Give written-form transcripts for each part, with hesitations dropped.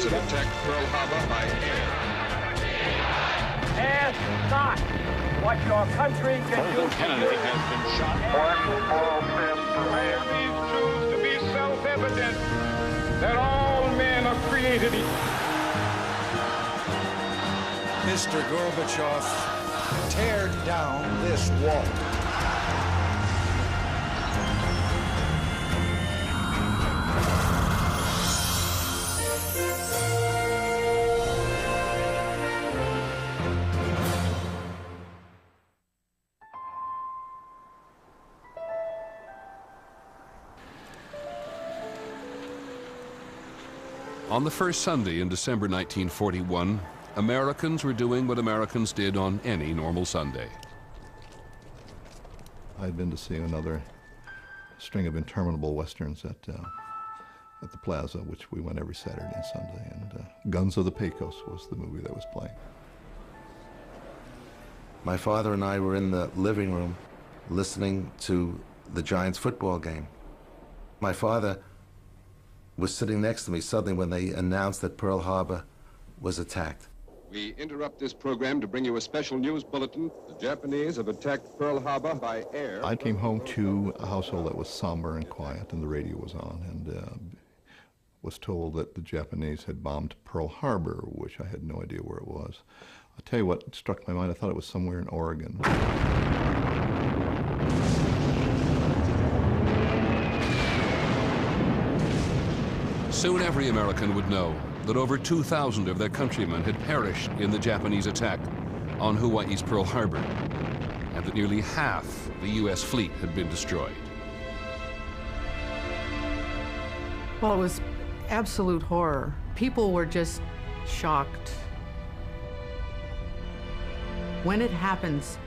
have attacked Pearl Harbor by air. Ask not what your country can do. Kennedy has been shot. These truths to be self-evident that all men are created equal. Mr. Gorbachev, tear down this wall. On the first Sunday in December 1941, Americans were doing what Americans did on any normal Sunday. I'd been to see another string of interminable westerns at the Plaza, which we went every Saturday and Sunday, and Guns of the Pecos was the movie that was playing. My father and I were in the living room listening to the Giants football game. My father was sitting next to me suddenly when they announced that Pearl Harbor was attacked. We interrupt this program to bring you a special news bulletin. The Japanese have attacked Pearl Harbor by air. I came home to a household that was somber and quiet, and the radio was on, and was told that the Japanese had bombed Pearl Harbor, which I had no idea where it was. I'll tell you what struck my mind. I thought it was somewhere in Oregon. Soon every American would know that over 2,000 of their countrymen had perished in the Japanese attack on Hawaii's Pearl Harbor, and that nearly half the U.S. fleet had been destroyed. Well, it was absolute horror. People were just shocked. When it happens,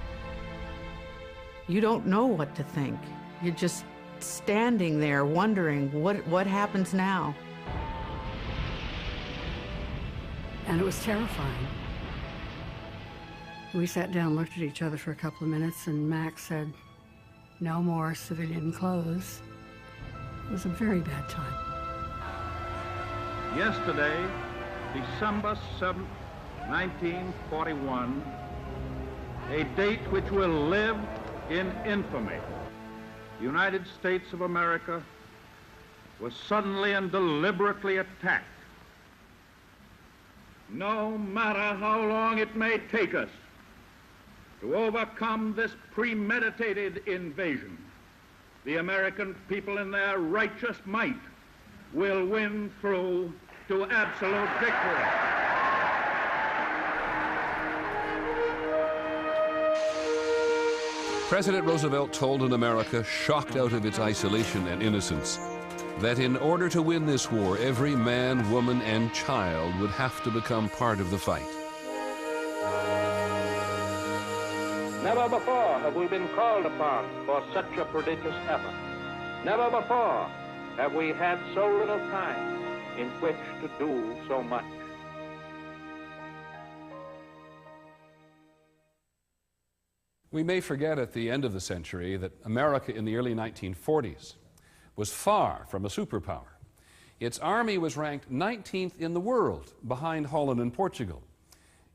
you don't know what to think. You're just standing there wondering what happens now. And it was terrifying. We sat down and looked at each other for a couple of minutes, and Max said, "No more civilian clothes." It was a very bad time. Yesterday, December 7th, 1941, a date which will live in infamy. The United States of America was suddenly and deliberately attacked. No matter how long it may take us to overcome this premeditated invasion, the American people in their righteous might will win through to absolute victory. President Roosevelt told an America shocked out of its isolation and innocence that in order to win this war, every man, woman, and child would have to become part of the fight. Never before have we been called upon for such a prodigious effort. Never before have we had so little time in which to do so much. We may forget at the end of the century that America in the early 1940s was far from a superpower. Its army was ranked 19th in the world, behind Holland and Portugal.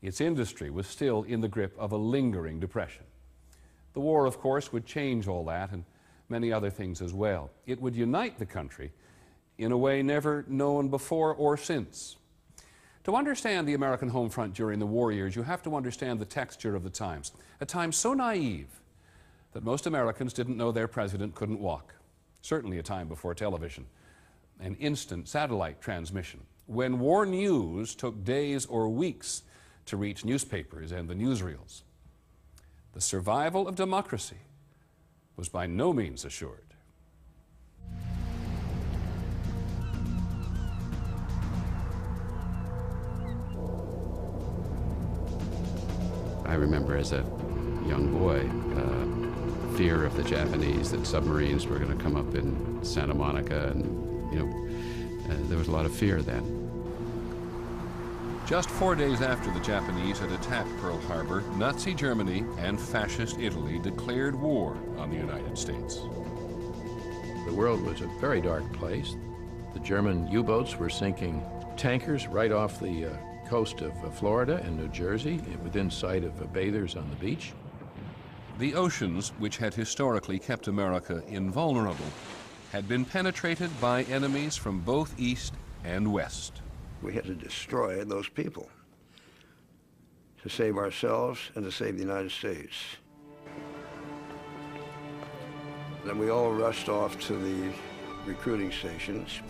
Its industry was still in the grip of a lingering depression. The war, of course, would change all that and many other things as well. It would unite the country in a way never known before or since. To understand the American home front during the war years, you have to understand the texture of the times, a time so naive that most Americans didn't know their president couldn't walk. Certainly a time before television, and instant satellite transmission, when war news took days or weeks to reach newspapers and the newsreels. The survival of democracy was by no means assured. I remember as a young boy, fear of the Japanese, that submarines were going to come up in Santa Monica, and there was a lot of fear then. Just 4 days after the Japanese had attacked Pearl Harbor, Nazi Germany and Fascist Italy declared war on the United States. The world was a very dark place. The German U-boats were sinking tankers right off the coast of Florida and New Jersey, within sight of bathers on the beach. The oceans, which had historically kept America invulnerable, had been penetrated by enemies from both east and west. We had to destroy those people to save ourselves and to save the United States. Then we all rushed off to the recruiting stations.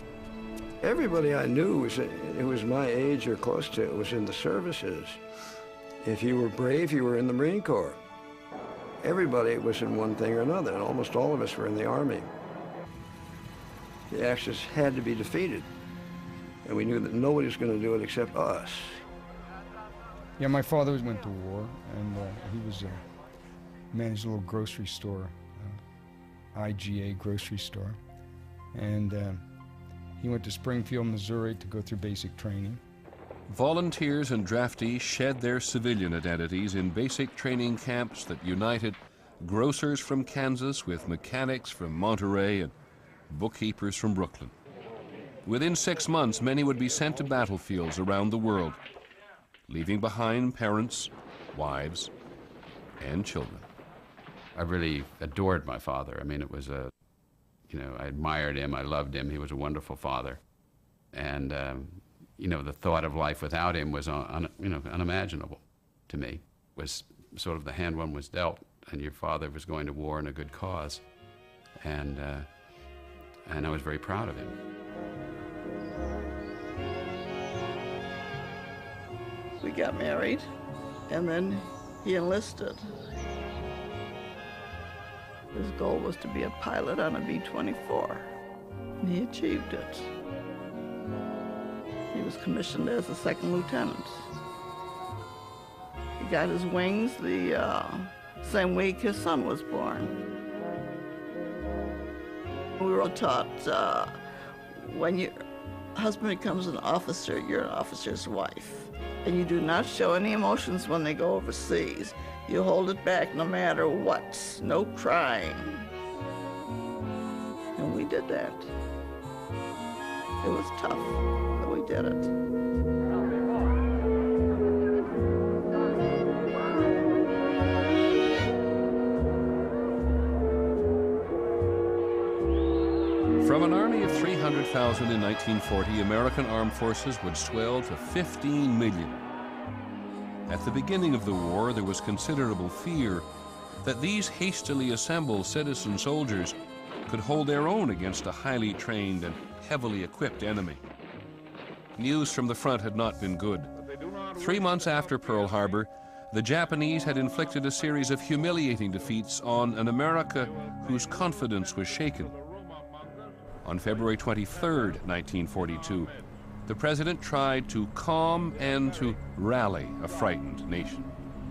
Everybody I knew who was my age or close to it was in the services. If you were brave, you were in the Marine Corps. Everybody was in one thing or another, and almost all of us were in the Army. The Axis had to be defeated, and we knew that nobody was going to do it except us. Yeah, my father went to war, and he was managed a little grocery store, IGA grocery store, and he went to Springfield, Missouri to go through basic training. Volunteers and draftees shed their civilian identities in basic training camps that united grocers from Kansas with mechanics from Monterey and bookkeepers from Brooklyn. Within 6 months, many would be sent to battlefields around the world, leaving behind parents, wives, and children. I really adored my father. I mean, it was I admired him, I loved him, he was a wonderful father. And, the thought of life without him was, unimaginable to me. It was sort of the hand one was dealt, and your father was going to war in a good cause. And I was very proud of him. We got married, and then he enlisted. His goal was to be a pilot on a B-24, and he achieved it. He was commissioned as a second lieutenant. He got his wings the same week his son was born. We were taught when your husband becomes an officer, you're an officer's wife. And you do not show any emotions when they go overseas. You hold it back no matter what, no crying. And we did that. It was tough, but we did it. From an army of 300,000 in 1940, American armed forces would swell to 15 million. At the beginning of the war, there was considerable fear that these hastily assembled citizen soldiers could hold their own against a highly trained and heavily equipped enemy. News from the front had not been good. 3 months after Pearl Harbor, the Japanese had inflicted a series of humiliating defeats on an America whose confidence was shaken. On February 23rd, 1942, the president tried to calm and to rally a frightened nation.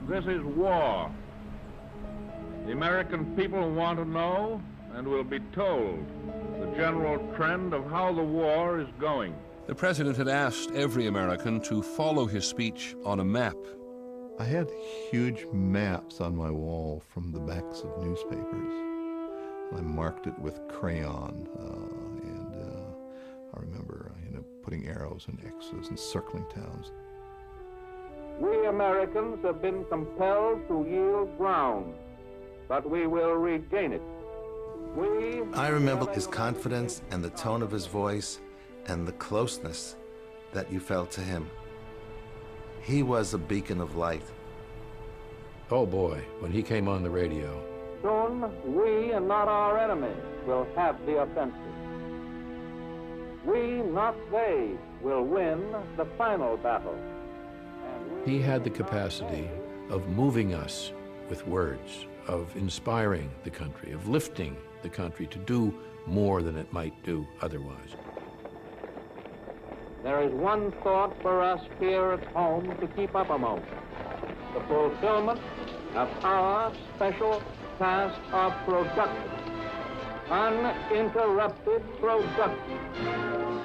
This is war. The American people want to know and will be told the general trend of how the war is going. The president had asked every American to follow his speech on a map. I had huge maps on my wall from the backs of newspapers. I marked it with crayon, and I remember putting arrows and X's and circling towns. We Americans have been compelled to yield ground, but we will regain it. I remember his confidence and the tone of his voice and the closeness that you felt to him. He was a beacon of light. Oh boy, when he came on the radio. Soon, we and not our enemies will have the offensive. We, not they, will win the final battle. He had the capacity of moving us with words, of inspiring the country, of lifting the country to do more than it might do otherwise. There is one thought for us here at home to keep uppermost: the fulfillment of our special task of production, uninterrupted production.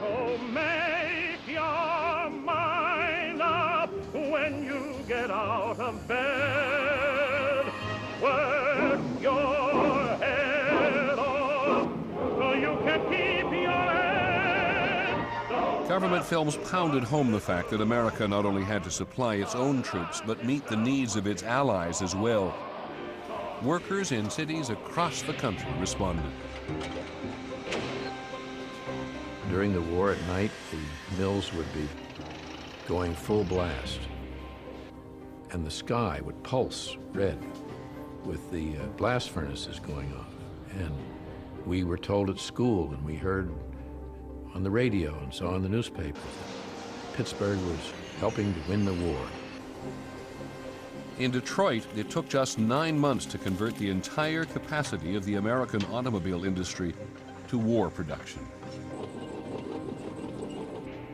So make your mind up when you get out of bed. Work your head off so you can keep your head. Government films pounded home the fact that America not only had to supply its own troops, but meet the needs of its allies as well. Workers in cities across the country responded. During the war at night, the mills would be going full blast, and the sky would pulse red with the blast furnaces going off. And we were told at school, and we heard on the radio and saw in the newspapers that Pittsburgh was helping to win the war. In Detroit, it took just 9 months to convert the entire capacity of the American automobile industry to war production.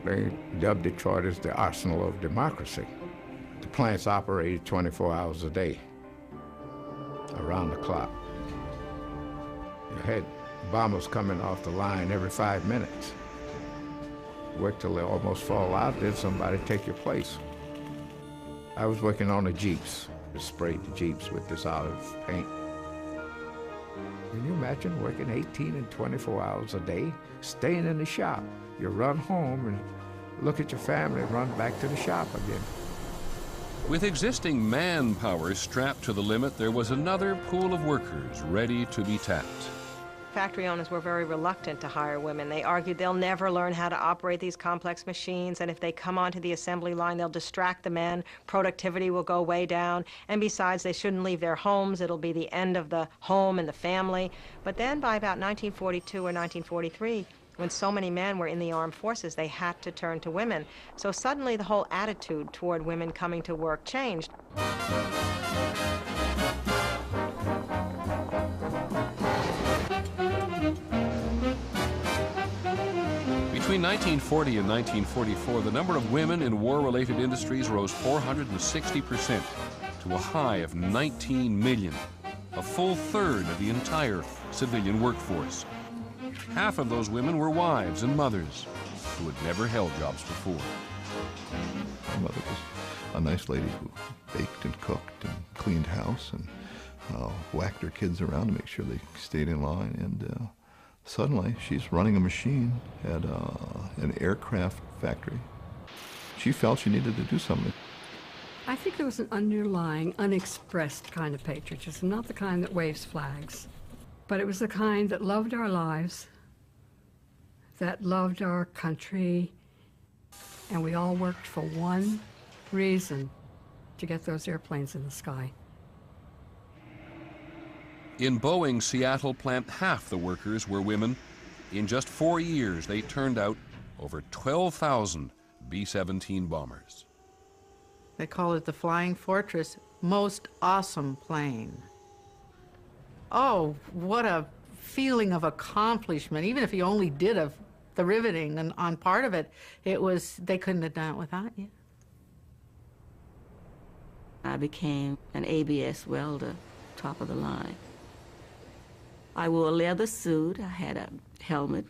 They dubbed Detroit as the arsenal of democracy. The plants operated 24 hours a day, around the clock. You had bombers coming off the line every 5 minutes. Work till they almost fall out, then somebody take your place. I was working on the Jeeps. We sprayed the Jeeps with this olive paint. Can you imagine working 18 and 24 hours a day, staying in the shop? You run home and look at your family and run back to the shop again. With existing manpower strapped to the limit, there was another pool of workers ready to be tapped. Factory owners were very reluctant to hire women. They argued they'll never learn how to operate these complex machines, and if they come onto the assembly line, they'll distract the men, productivity will go way down, and besides, they shouldn't leave their homes. It'll be the end of the home and the family. But then by about 1942 or 1943, when so many men were in the armed forces, they had to turn to women. So suddenly the whole attitude toward women coming to work changed. Between 1940 and 1944, the number of women in war-related industries rose 460% to a high of 19 million, a full third of the entire civilian workforce. Half of those women were wives and mothers who had never held jobs before. My mother was a nice lady who baked and cooked and cleaned house and whacked her kids around to make sure they stayed in line. And suddenly, she's running a machine at an aircraft factory. She felt she needed to do something. I think there was an underlying, unexpressed kind of patriotism, not the kind that waves flags, but it was the kind that loved our lives, that loved our country, and we all worked for one reason: to get those airplanes in the sky. In Boeing's Seattle plant, half the workers were women. In just 4 years, they turned out over 12,000 B-17 bombers. They call it the Flying Fortress. Most awesome plane. Oh, what a feeling of accomplishment. Even if you only did the riveting and on part of it, they couldn't have done it without you. I became an ABS welder, top of the line. I wore a leather suit. I had a helmet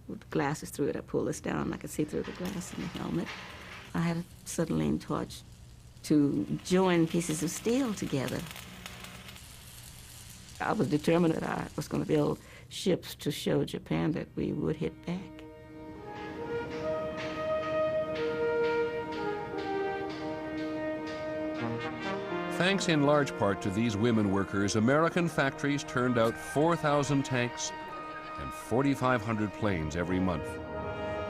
with glasses through it. I pulled this down, I could see through the glass in the helmet. I had a acetylene torch to join pieces of steel together. I was determined that I was going to build ships to show Japan that we would hit back. Thanks in large part to these women workers, American factories turned out 4,000 tanks and 4,500 planes every month.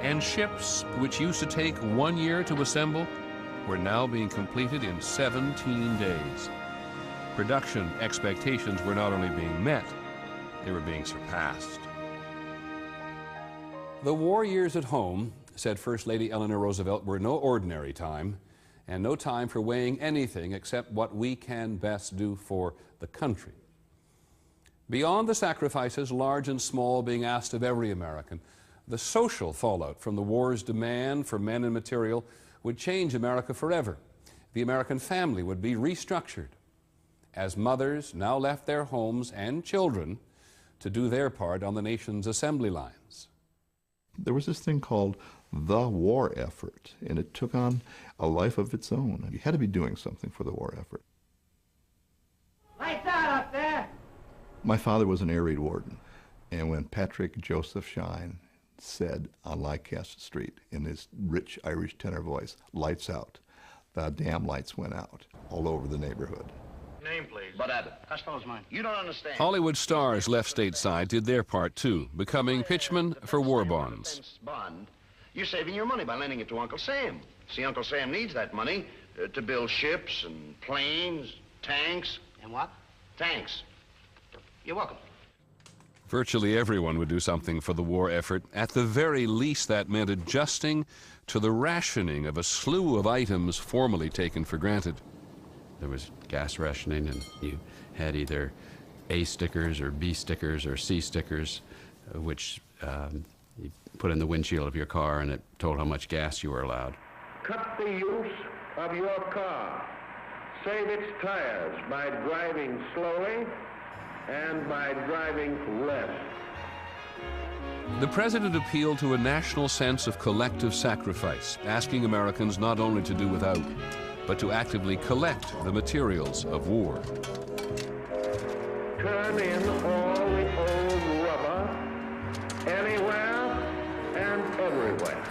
And ships, which used to take 1 year to assemble, were now being completed in 17 days. Production expectations were not only being met, they were being surpassed. The war years at home, said First Lady Eleanor Roosevelt, were no ordinary time, and no time for weighing anything except what we can best do for the country. Beyond the sacrifices, large and small, being asked of every American, the social fallout from the war's demand for men and material would change America forever. The American family would be restructured as mothers now left their homes and children to do their part on the nation's assembly lines. There was this thing called the war effort, and it took on a life of its own. You had to be doing something for the war effort. Lights out up there! My father was an air raid warden, and when Patrick Joseph Shine said on Lancaster Street in his rich Irish tenor voice, "Lights out." The damn lights went out all over the neighborhood. Name, please. Bud Abbott. That spells mine. You don't understand. Hollywood stars left stateside did their part too, becoming pitchmen for war bonds. Bond. You're saving your money by lending it to Uncle Sam. See, Uncle Sam needs that money to build ships and planes, tanks. And what? Tanks. You're welcome. Virtually everyone would do something for the war effort. At the very least, that meant adjusting to the rationing of a slew of items formerly taken for granted. There was gas rationing, and you had either A stickers or B stickers or C stickers, which you put in the windshield of your car, and it told how much gas you were allowed. Cut the use of your car. Save its tires by driving slowly and by driving less. The president appealed to a national sense of collective sacrifice, asking Americans not only to do without, but to actively collect the materials of war. Turn in all the old rubber anywhere and everywhere.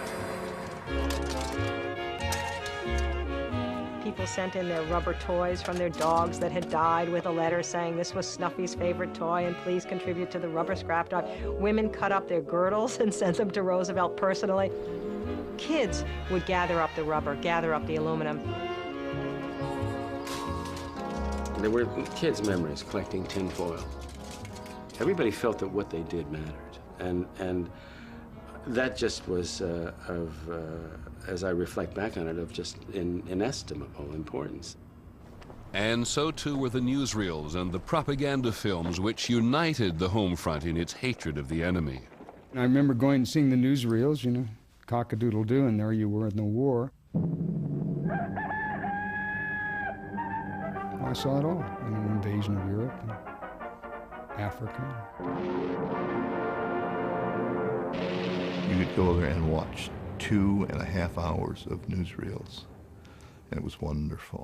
People sent in their rubber toys from their dogs that had died with a letter saying this was Snuffy's favorite toy and please contribute to the rubber scrap drive. Women cut up their girdles and sent them to Roosevelt personally. Kids would gather up the rubber, gather up the aluminum. There were kids' memories collecting tin foil. Everybody felt that what they did mattered, and that just was as I reflect back on it, of just inestimable importance. And so too were the newsreels and the propaganda films which united the home front in its hatred of the enemy. I remember going and seeing the newsreels, you know, cock-a-doodle-doo, and there you were in the war. I saw it all, you know, invasion of Europe and Africa. You could go there and watch 2.5 hours of newsreels, and it was wonderful.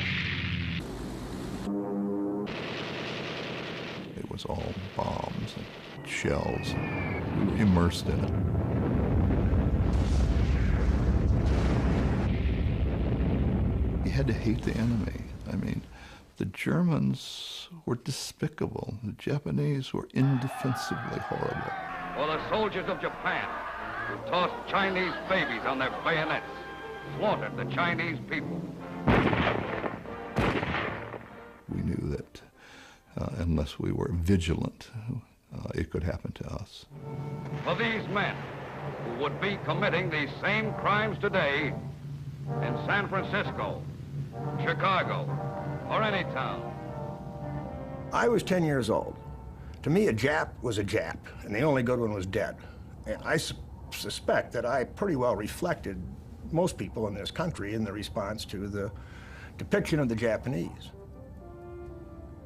It was all bombs and shells. We were immersed in it. You had to hate the enemy. I mean, the Germans were despicable. The Japanese were indefensibly horrible. Or the soldiers of Japan, who tossed Chinese babies on their bayonets, slaughtered the Chinese people. We knew that unless we were vigilant, it could happen to us. For these men who would be committing these same crimes today in San Francisco, Chicago, or any town. I was 10 years old. To me, a Jap was a Jap, and the only good one was dead. And I suspect that I pretty well reflected most people in this country in the response to the depiction of the Japanese.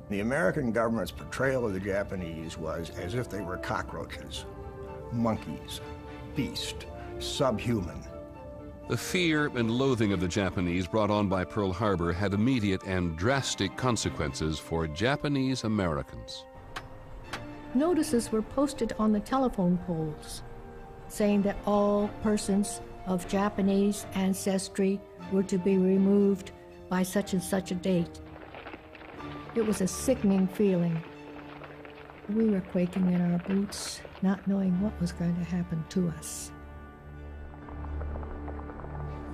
The American government's portrayal of the Japanese was as if they were cockroaches, monkeys, beast, subhuman. The fear and loathing of the Japanese brought on by Pearl Harbor had immediate and drastic consequences for Japanese Americans. Notices were posted on the telephone poles saying that all persons of Japanese ancestry were to be removed by such and such a date. It was a sickening feeling. We were quaking in our boots, not knowing what was going to happen to us.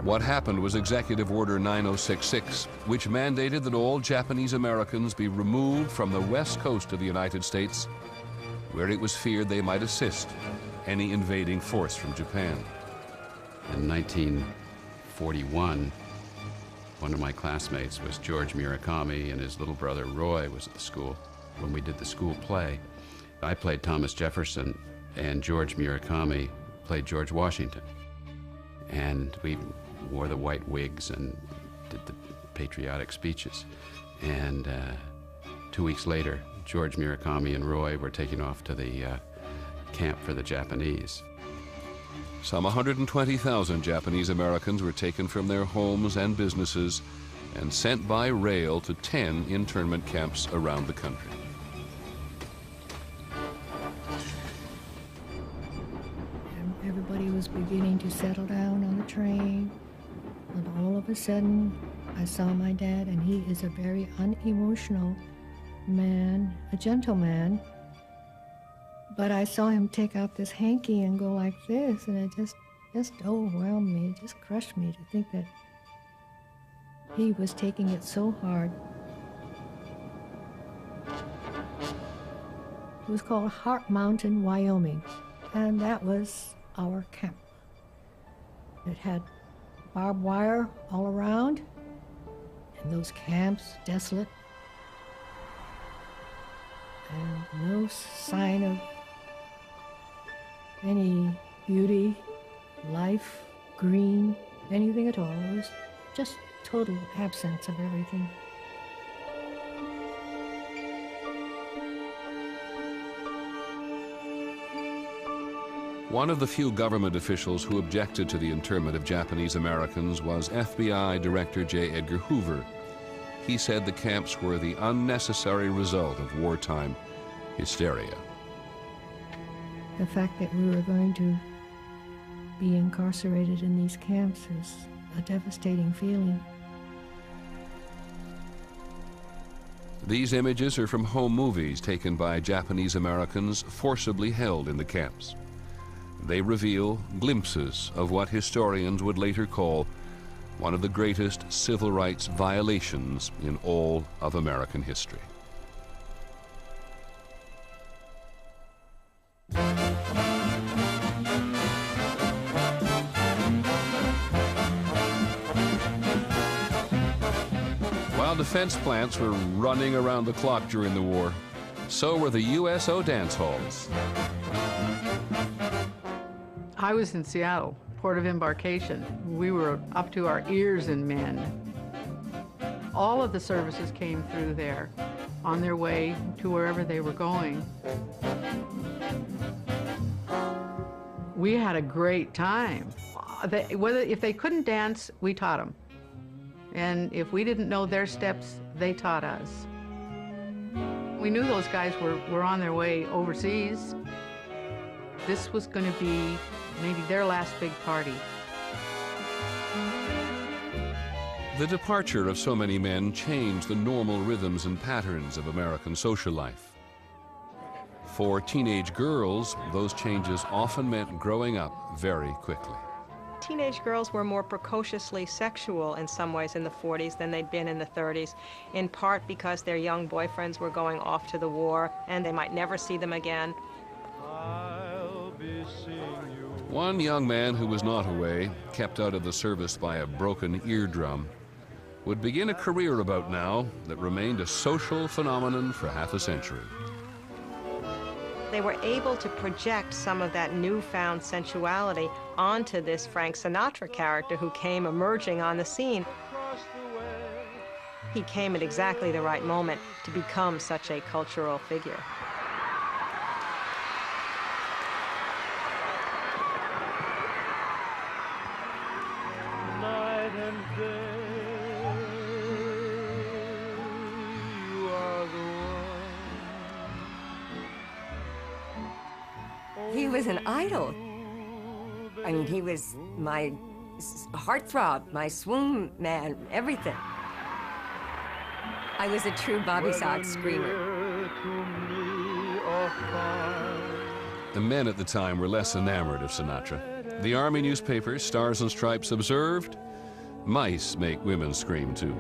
What happened was Executive Order 9066, which mandated that all Japanese Americans be removed from the west coast of the United States, where it was feared they might assist any invading force from Japan. In 1941, one of my classmates was George Murakami, and his little brother Roy was at the school. When we did the school play, I played Thomas Jefferson, and George Murakami played George Washington. And we wore the white wigs and did the patriotic speeches. And 2 weeks later, George Murakami and Roy were taken off to the camp for the Japanese. Some 120,000 Japanese Americans were taken from their homes and businesses and sent by rail to 10 internment camps around the country. everybody was beginning to settle down on the train. And all of a sudden, I saw my dad, and he is a very unemotional man, a gentleman. But I saw him take out this hanky and go like this, and it just overwhelmed me. It just crushed me to think that he was taking it so hard. It was called Heart Mountain, Wyoming, and that was our camp. It had barbed wire all around, and those camps, desolate, and no sign of any beauty, life, green, anything at all. It was just total absence of everything. One of the few government officials who objected to the internment of Japanese Americans was FBI Director J. Edgar Hoover. He said the camps were the unnecessary result of wartime hysteria. The fact that we were going to be incarcerated in these camps is a devastating feeling. These images are from home movies taken by Japanese Americans forcibly held in the camps. They reveal glimpses of what historians would later call one of the greatest civil rights violations in all of American history. While defense plants were running around the clock during the war, so were the USO dance halls. I was in Seattle, port of embarkation. We were up to our ears in men. All of the services came through there on their way to wherever they were going. We had a great time. If they couldn't dance, we taught them. And if we didn't know their steps, they taught us. We knew those guys were on their way overseas. This was going to be maybe their last big party. The departure of so many men changed the normal rhythms and patterns of American social life. For teenage girls, those changes often meant growing up very quickly. Teenage girls were more precociously sexual in some ways in the 40s than they'd been in the 30s, in part because their young boyfriends were going off to the war and they might never see them again. One young man who was not away, kept out of the service by a broken eardrum, would begin a career about now that remained a social phenomenon for half a century. They were able to project some of that newfound sensuality onto this Frank Sinatra character who came emerging on the scene. He came at exactly the right moment to become such a cultural figure. Night and day, you are the one. He was an idol. I mean, he was my heartthrob, my swoon man, everything. I was a true Bobby Sox screamer. The men at the time were less enamored of Sinatra. The Army newspaper, Stars and Stripes, observed, mice make women scream too.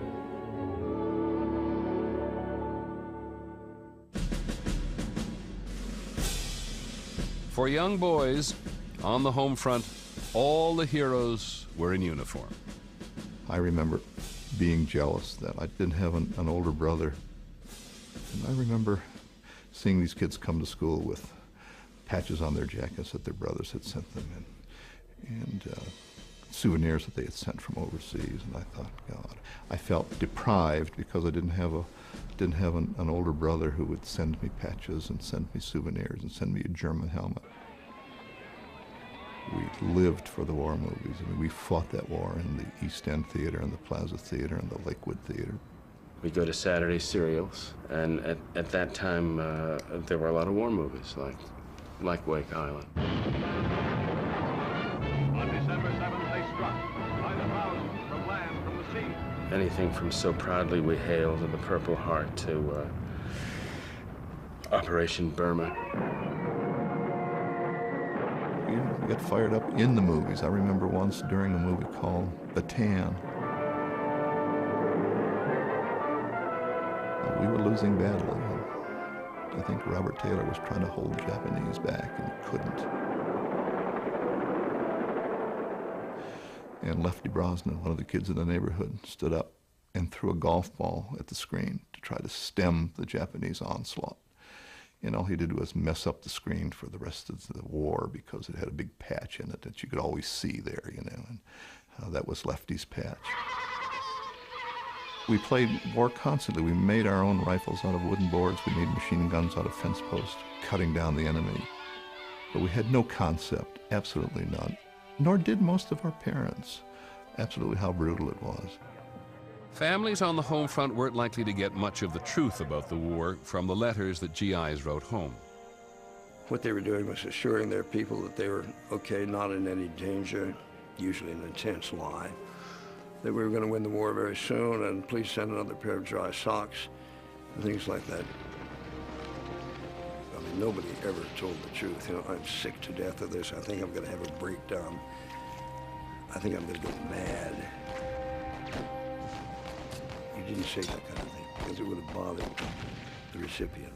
For young boys, on the home front, all the heroes were in uniform. I remember being jealous that I didn't have an older brother. And I remember seeing these kids come to school with patches on their jackets that their brothers had sent them, and souvenirs that they had sent from overseas. And I thought, God, I felt deprived because I didn't have an older brother who would send me patches and send me souvenirs and send me a German helmet. We lived for the war movies. I mean, we fought that war in the East End Theater and the Plaza Theater and the Lakewood Theater. We'd go to Saturday serials, and at that time, there were a lot of war movies, like Wake Island. anything from So Proudly We Hail to the Purple Heart to Operation Burma. We got fired up in the movies. I remember once during a movie called Bataan. We were losing badly. I think Robert Taylor was trying to hold the Japanese back and couldn't. And Lefty Brosnan, one of the kids in the neighborhood, stood up and threw a golf ball at the screen to try to stem the Japanese onslaught. And all he did was mess up the screen for the rest of the war because it had a big patch in it that you could always see there, you know, and that was Lefty's patch. We played war constantly. We made our own rifles out of wooden boards. We made machine guns out of fence posts, cutting down the enemy. But we had no concept, absolutely none. Nor did most of our parents, absolutely how brutal it was. Families on the home front weren't likely to get much of the truth about the war from the letters that GIs wrote home. What they were doing was assuring their people that they were okay, not in any danger, usually an intense lie, that we were going to win the war very soon, and please send another pair of dry socks, and things like that. I mean, nobody ever told the truth. You know, I'm sick to death of this. I think I'm going to have a breakdown. I think I'm going to get mad. You didn't say that kind of thing, because it would have bothered the recipient.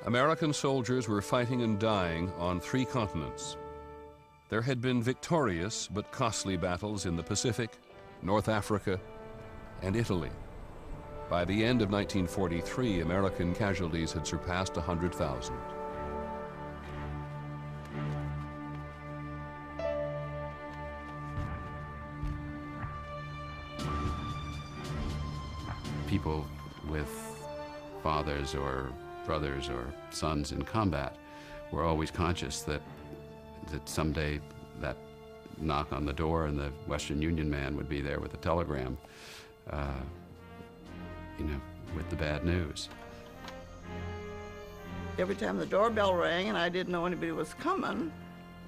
American soldiers were fighting and dying on 3 continents. There had been victorious but costly battles in the Pacific, North Africa, and Italy. By the end of 1943, American casualties had surpassed 100,000. People with fathers or brothers or sons in combat were always conscious that someday that knock on the door and the Western Union man would be there with a telegram, you know, with the bad news. Every time the doorbell rang and I didn't know anybody was coming,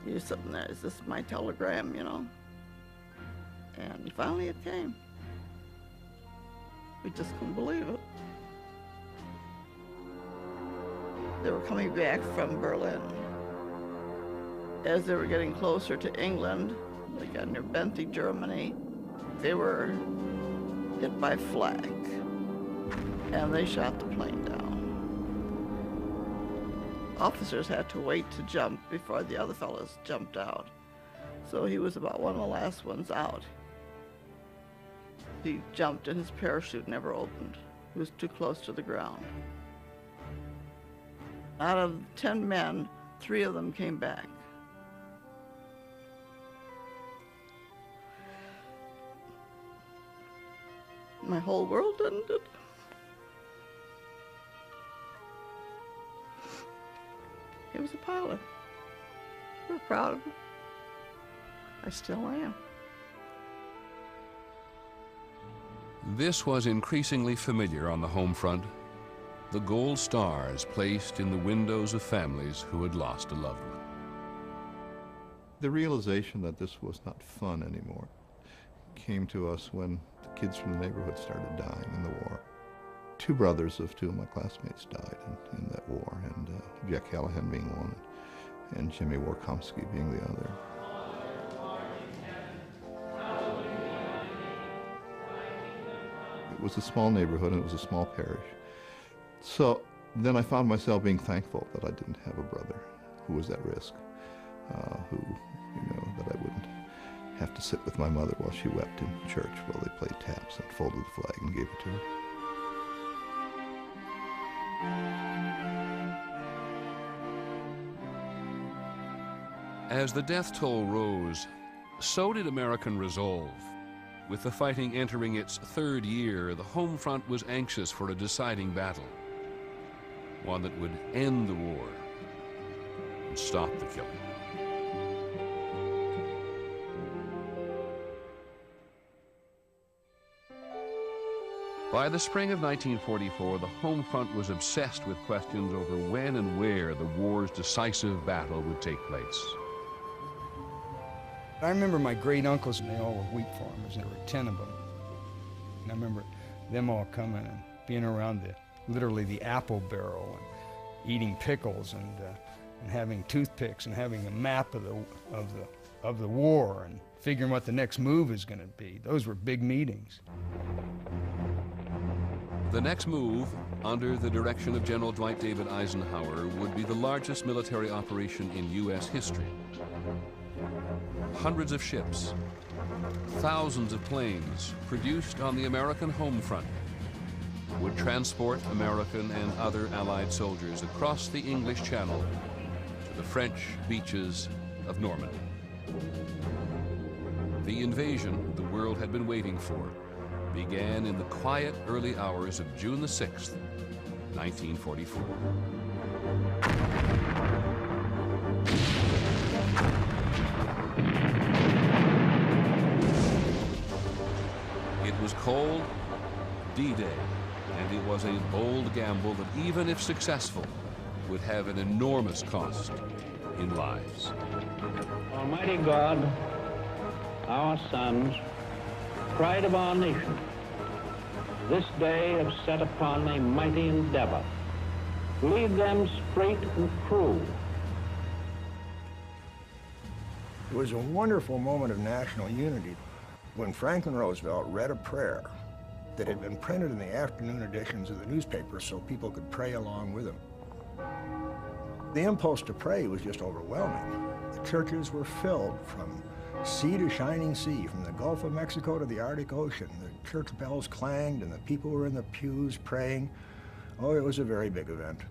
you were sitting there, is this my telegram, you know? And finally it came. We just couldn't believe it. They were coming back from Berlin. As they were getting closer to England, they got near Benty, Germany, they were hit by flak, and they shot the plane down. Officers had to wait to jump before the other fellows jumped out. So he was about one of the last ones out. He jumped and his parachute never opened. He was too close to the ground. Out of 10 men, 3 of them came back. My whole world ended. He was a pilot. We were proud of him. I still am. This was increasingly familiar on the home front. The gold stars placed in the windows of families who had lost a loved one. The realization that this was not fun anymore came to us when the kids from the neighborhood started dying in the war. 2 brothers of 2 of my classmates died in that war, and Jack Callahan being one, and Jimmy Warkomsky being the other. It was a small neighborhood and it was a small parish. So then I found myself being thankful that I didn't have a brother who was at risk, who, you know, that I wouldn't have to sit with my mother while she wept in church while they played taps and folded the flag and gave it to her. As the death toll rose, so did American resolve. With the fighting entering its 3rd year, the home front was anxious for a deciding battle, one that would end the war and stop the killing. By the spring of 1944, the home front was obsessed with questions over when and where the war's decisive battle would take place. I remember my great uncles, and they all were wheat farmers. There were 10 of them. And I remember them all coming and being around literally the apple barrel and eating pickles and having toothpicks and having a map of the war and figuring what the next move is going to be. Those were big meetings. The next move, under the direction of General Dwight David Eisenhower, would be the largest military operation in U.S. history. Hundreds of ships, thousands of planes produced on the American home front would transport American and other Allied soldiers across the English Channel to the French beaches of Normandy. The invasion the world had been waiting for began in the quiet early hours of June the 6th, 1944. It was called D-Day, and it was a bold gamble that, even if successful, would have an enormous cost in lives. Almighty God, our sons, pride of our nation, this day have set upon a mighty endeavor to lead them straight and true. It was a wonderful moment of national unity when Franklin Roosevelt read a prayer that had been printed in the afternoon editions of the newspaper so people could pray along with him. The impulse to pray was just overwhelming. The churches were filled from sea to shining sea, from the Gulf of Mexico to the Arctic Ocean. The church bells clanged and the people were in the pews praying. Oh, it was a very big event.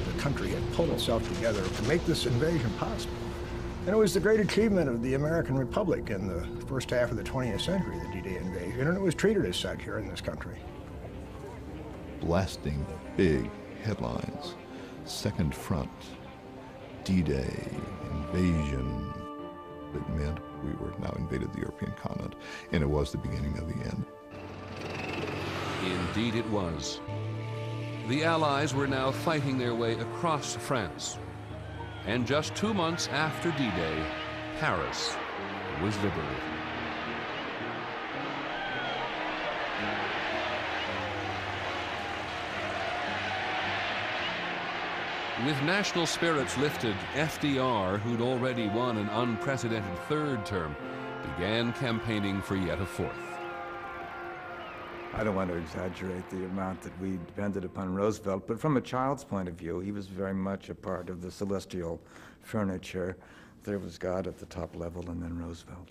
The country had pulled itself together to make this invasion possible. And it was the great achievement of the American Republic in the first half of the 20th century, the D-Day invasion, and it was treated as such here in this country. Blasting big headlines, Second Front, D-Day, invasion. It meant we were now invaded the European continent, and it was the beginning of the end. Indeed it was. The Allies were now fighting their way across France. And just 2 months after D-Day, Paris was liberated. With national spirits lifted, FDR, who'd already won an unprecedented third term, began campaigning for yet a fourth. I don't want to exaggerate the amount that we depended upon Roosevelt, but from a child's point of view, he was very much a part of the celestial furniture. There was God at the top level, and then Roosevelt.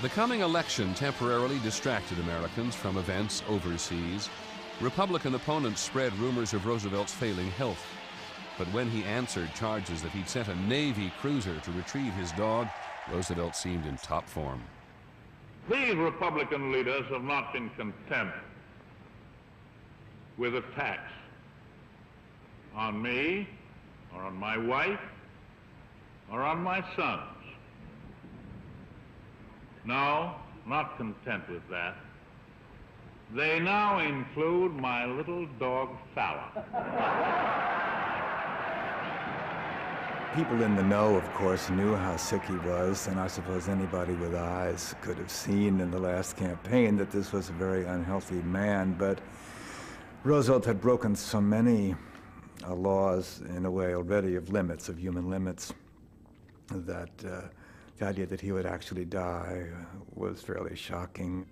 The coming election temporarily distracted Americans from events overseas. Republican opponents spread rumors of Roosevelt's failing health. But when he answered charges that he'd sent a Navy cruiser to retrieve his dog, Roosevelt seemed in top form. These Republican leaders have not been content with attacks on me, or on my wife, or on my sons. No, not content with that. They now include my little dog, Fallon. People in the know, of course, knew how sick he was, and I suppose anybody with eyes could have seen in the last campaign that this was a very unhealthy man, but Roosevelt had broken so many laws, in a way, already of limits, of human limits, that the idea that he would actually die was fairly shocking.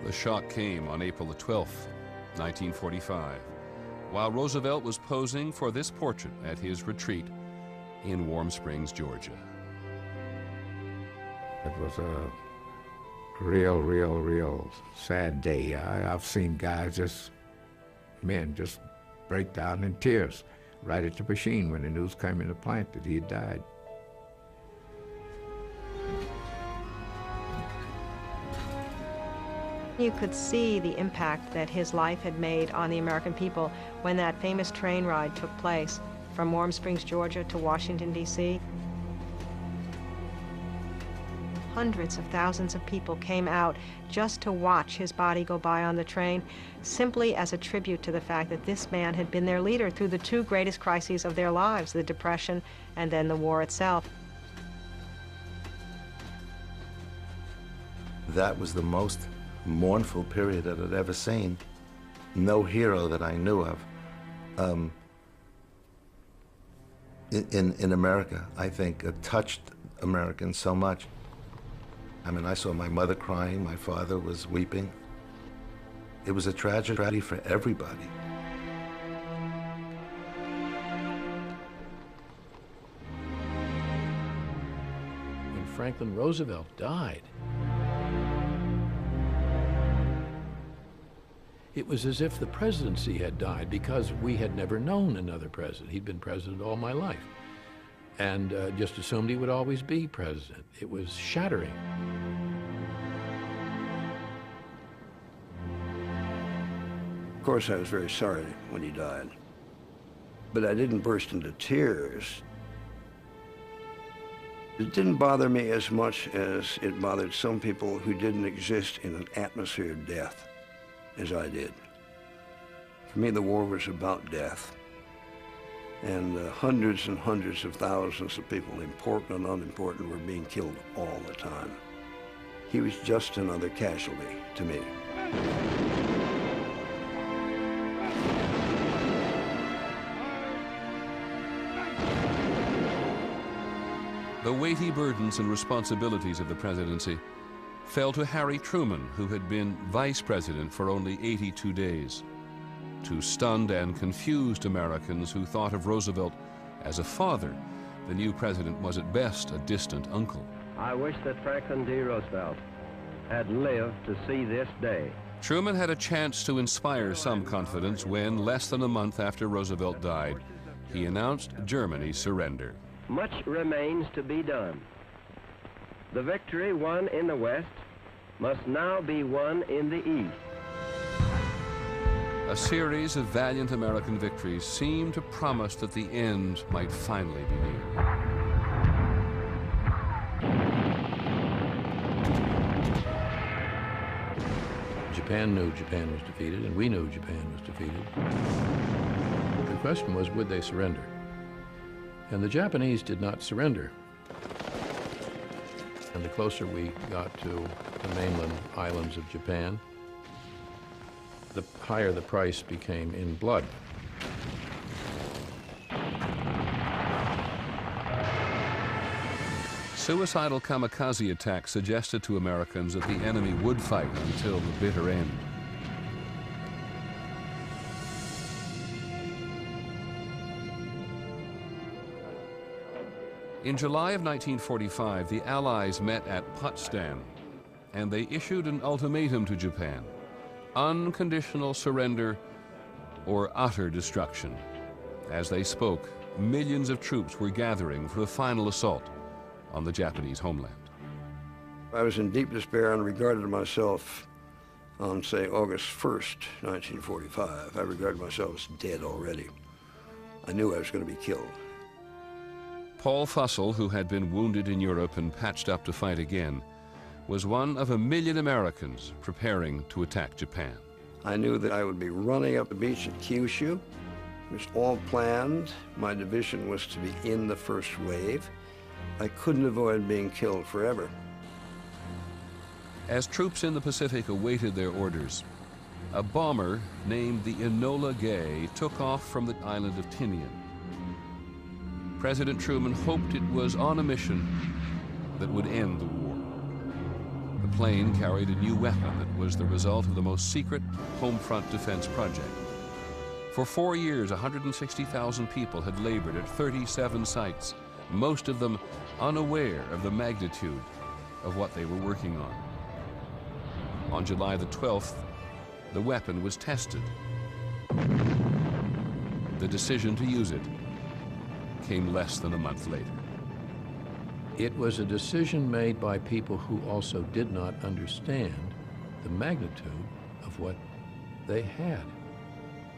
The shock came on April the 12th, 1945. While Roosevelt was posing for this portrait at his retreat in Warm Springs, Georgia. It was a real sad day. I've seen guys men just break down in tears right at the machine when the news came in the plant that he had died. You could see the impact that his life had made on the American people when that famous train ride took place from Warm Springs, Georgia to Washington, D.C. Hundreds of thousands of people came out just to watch his body go by on the train, simply as a tribute to the fact that this man had been their leader through the two greatest crises of their lives, the Depression and then the war itself. That was the most mournful period that I'd ever seen. No hero that I knew of in America, I think, touched Americans so much. I mean, I saw my mother crying, my father was weeping. It was a tragedy for everybody. When Franklin Roosevelt died, it was as if the presidency had died because we had never known another president. He'd been president all my life and just assumed he would always be president. It was shattering. Of course, I was very sorry when he died, but I didn't burst into tears. It didn't bother me as much as it bothered some people who didn't exist in an atmosphere of death as I did. For me, the war was about death. And hundreds and hundreds of thousands of people, important and unimportant, were being killed all the time. He was just another casualty to me. The weighty burdens and responsibilities of the presidency fell to Harry Truman, who had been vice president for only 82 days. To stunned and confused Americans who thought of Roosevelt as a father, the new president was at best a distant uncle. I wish that Franklin D. Roosevelt had lived to see this day. Truman had a chance to inspire some confidence when, less than a month after Roosevelt died, he announced Germany's surrender. Much remains to be done. The victory won in the West must now be won in the East. A series of valiant American victories seemed to promise that the end might finally be near. Japan knew Japan was defeated, and we knew Japan was defeated. The question was, would they surrender? And the Japanese did not surrender. And the closer we got to the mainland islands of Japan, the higher the price became in blood. Suicidal kamikaze attacks suggested to Americans that the enemy would fight until the bitter end. In July of 1945, the Allies met at Potsdam, and they issued an ultimatum to Japan: unconditional surrender or utter destruction. As they spoke, millions of troops were gathering for the final assault on the Japanese homeland. I was in deep despair and regarded myself on, say, August 1st, 1945. I regarded myself as dead already. I knew I was going to be killed. Paul Fussell, who had been wounded in Europe and patched up to fight again, was one of 1 million Americans preparing to attack Japan. I knew that I would be running up the beach at Kyushu. It was all planned. My division was to be in the first wave. I couldn't avoid being killed forever. As troops in the Pacific awaited their orders, a bomber named the Enola Gay took off from the island of Tinian. President Truman hoped it was on a mission that would end the war. The plane carried a new weapon that was the result of the most secret Homefront defense project. For 4 years, 160,000 people had labored at 37 sites, most of them unaware of the magnitude of what they were working on. On July the 12th, the weapon was tested. The decision to use it came less than a month later. It was a decision made by people who also did not understand the magnitude of what they had.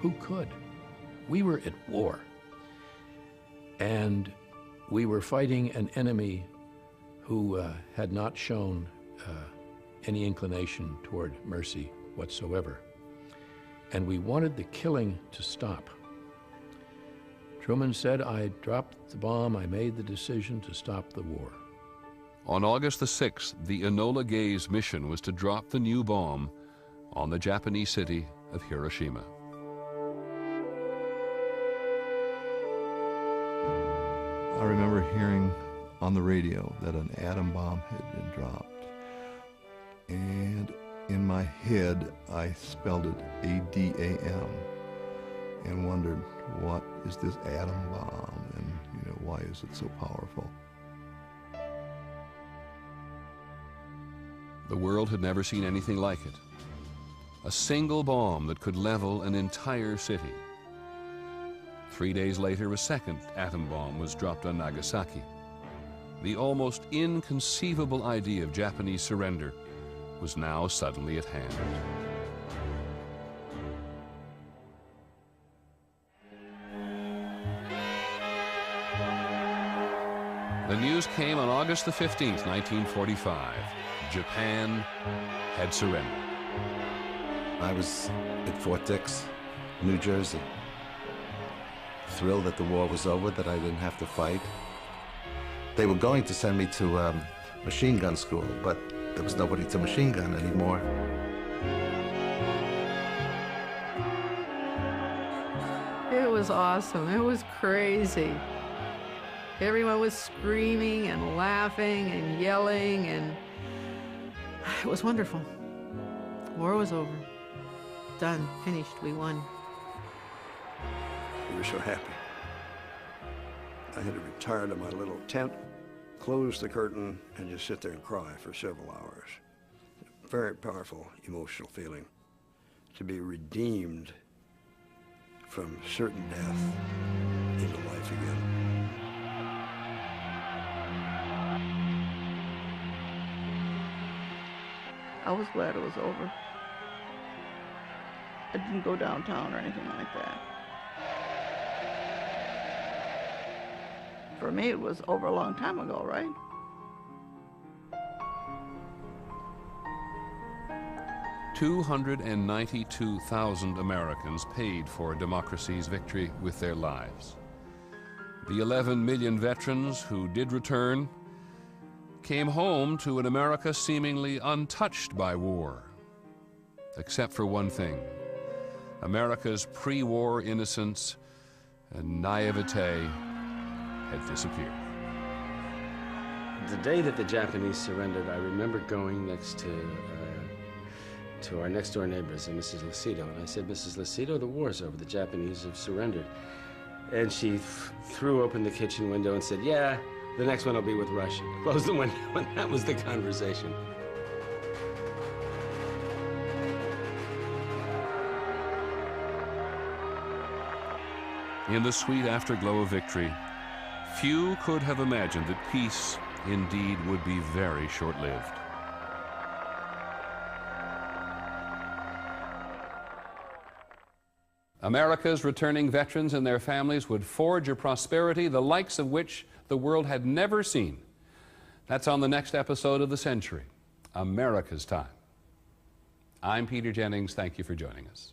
Who could? We were at war. And we were fighting an enemy who had not shown any inclination toward mercy whatsoever. And we wanted the killing to stop. Truman said, I dropped the bomb, I made the decision to stop the war. On August the 6th, the Enola Gay's mission was to drop the new bomb on the Japanese city of Hiroshima. I remember hearing on the radio that an atom bomb had been dropped. And in my head, I spelled it A-D-A-M and wondered, what is this atom bomb? And, why is it so powerful? The world had never seen anything like it. A single bomb that could level an entire city. 3 days later, a second atom bomb was dropped on Nagasaki. The almost inconceivable idea of Japanese surrender was now suddenly at hand. The news came on August the 15th, 1945. Japan had surrendered. I was at Fort Dix, New Jersey, thrilled that the war was over, that I didn't have to fight. They were going to send me to machine gun school, but there was nobody to machine gun anymore. It was awesome. It was crazy. Everyone was screaming and laughing and yelling, and it was wonderful. War was over. Done. Finished. We won. We were so happy. I had to retire to my little tent, close the curtain, and just sit there and cry for several hours. Very powerful emotional feeling to be redeemed from certain death into life again. I was glad it was over. I didn't go downtown or anything like that. For me, it was over a long time ago, right? $292,000 Americans paid for democracy's victory with their lives. The 11 million veterans who did return came home to an America seemingly untouched by war, except for one thing. America's pre-war innocence and naivete had disappeared. The day that the Japanese surrendered, I remember going next to our next-door neighbors, Mrs. Lucido, and I said, Mrs. Lucido, the war's over, the Japanese have surrendered. And she threw open the kitchen window and said, yeah, the next one will be with Russia. Closed the window, and that was the conversation. In the sweet afterglow of victory, few could have imagined that peace indeed would be very short-lived. America's returning veterans and their families would forge a prosperity the likes of which the world had never seen. That's on the next episode of The Century, America's Time. I'm Peter Jennings. Thank you for joining us.